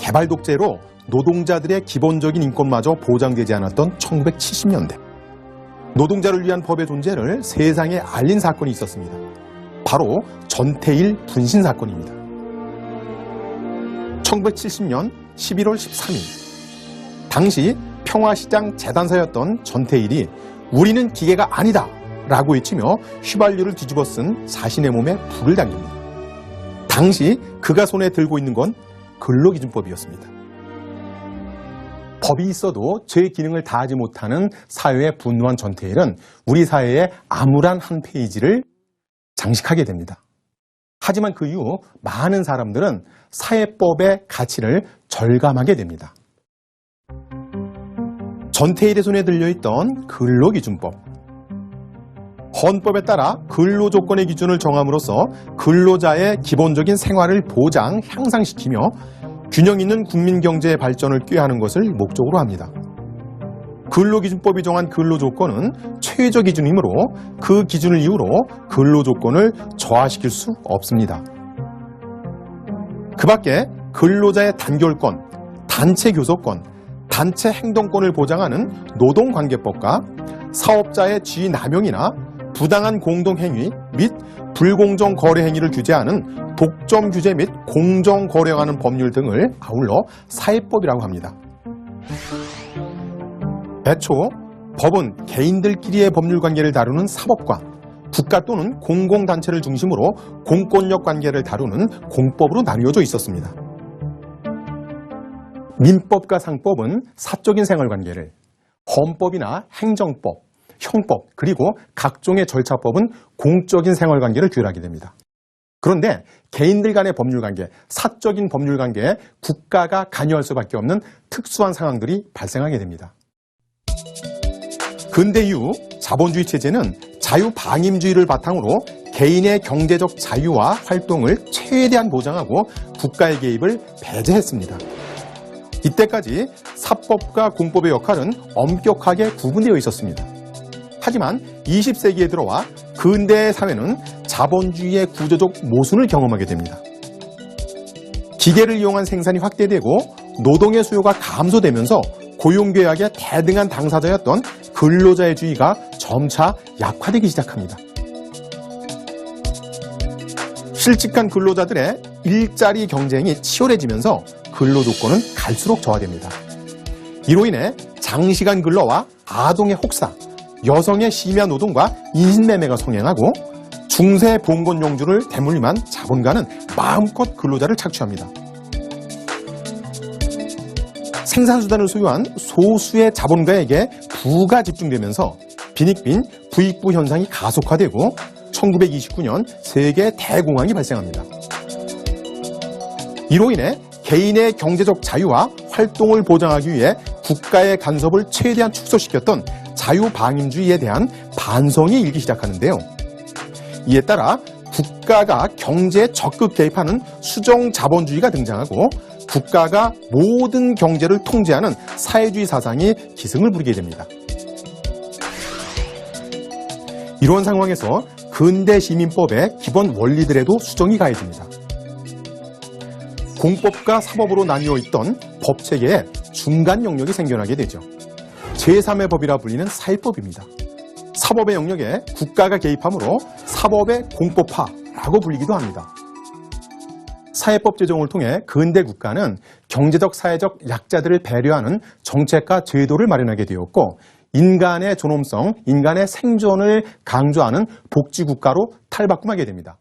개발 독재로 노동자들의 기본적인 인권마저 보장되지 않았던 1970년대. 노동자를 위한 법의 존재를 세상에 알린 사건이 있었습니다. 바로 전태일 분신 사건입니다. 1970년 11월 13일 당시 평화시장 재단사였던 전태일이 우리는 기계가 아니다 라고 외치며 휘발유를 뒤집어 쓴 자신의 몸에 불을 당깁니다. 당시 그가 손에 들고 있는 건 근로기준법이었습니다. 법이 있어도 제 기능을 다하지 못하는 사회에 분노한 전태일은 우리 사회의 암울한 한 페이지를 장식하게 됩니다. 하지만 그 이후 많은 사람들은 사회법의 가치를 절감하게 됩니다. 전태일의 손에 들려있던 근로기준법. 헌법에 따라 근로조건의 기준을 정함으로써 근로자의 기본적인 생활을 보장, 향상시키며 균형 있는 국민경제의 발전을 꾀하는 것을 목적으로 합니다. 근로기준법이 정한 근로조건은 최저 기준이므로 그 기준을 이유로 근로조건을 저하시킬 수 없습니다. 그 밖에 근로자의 단결권, 단체 교섭권, 단체 행동권을 보장하는 노동관계법과 사업자의 지위 남용이나 부당한 공동행위 및 불공정 거래 행위를 규제하는 독점 규제 및 공정 거래에 관한 법률 등을 아울러 사회법이라고 합니다. 애초 법은 개인들끼리의 법률 관계를 다루는 사법과 국가 또는 공공단체를 중심으로 공권력 관계를 다루는 공법으로 나뉘어져 있었습니다. 민법과 상법은 사적인 생활관계를, 헌법이나 행정법, 형법, 그리고 각종의 절차법은 공적인 생활관계를 규율하게 됩니다. 그런데 개인들 간의 법률관계, 사적인 법률관계에 국가가 관여할 수밖에 없는 특수한 상황들이 발생하게 됩니다. 근대 이후 자본주의 체제는 자유방임주의를 바탕으로 개인의 경제적 자유와 활동을 최대한 보장하고 국가의 개입을 배제했습니다. 이때까지 사법과 공법의 역할은 엄격하게 구분되어 있었습니다. 하지만 20세기에 들어와 근대의 사회는 자본주의의 구조적 모순을 경험하게 됩니다. 기계를 이용한 생산이 확대되고 노동의 수요가 감소되면서 고용계약의 대등한 당사자였던 근로자의 주의가 점차 약화되기 시작합니다. 실직한 근로자들의 일자리 경쟁이 치열해지면서 근로조건은 갈수록 저하됩니다. 이로 인해 장시간 근로와 아동의 혹사, 여성의 심야 노동과 인신매매가 성행하고 중세 봉건 용주를 대물림한 자본가는 마음껏 근로자를 착취합니다. 생산수단을 소유한 소수의 자본가에게 부가 집중되면서 빈익빈 부익부 현상이 가속화되고 1929년 세계 대공황이 발생합니다. 이로 인해 개인의 경제적 자유와 활동을 보장하기 위해 국가의 간섭을 최대한 축소시켰던 자유방임주의에 대한 반성이 일기 시작하는데요. 이에 따라 국가가 경제에 적극 개입하는 수정자본주의가 등장하고 국가가 모든 경제를 통제하는 사회주의 사상이 기승을 부리게 됩니다. 이런 상황에서 근대 시민법의 기본 원리들에도 수정이 가해집니다. 공법과 사법으로 나뉘어 있던 법체계에 중간 영역이 생겨나게 되죠. 제3의 법이라 불리는 사회법입니다. 사법의 영역에 국가가 개입하므로 사법의 공법화라고 불리기도 합니다. 사회법 제정을 통해 근대 국가는 경제적, 사회적 약자들을 배려하는 정책과 제도를 마련하게 되었고 인간의 존엄성, 인간의 생존을 강조하는 복지국가로 탈바꿈하게 됩니다.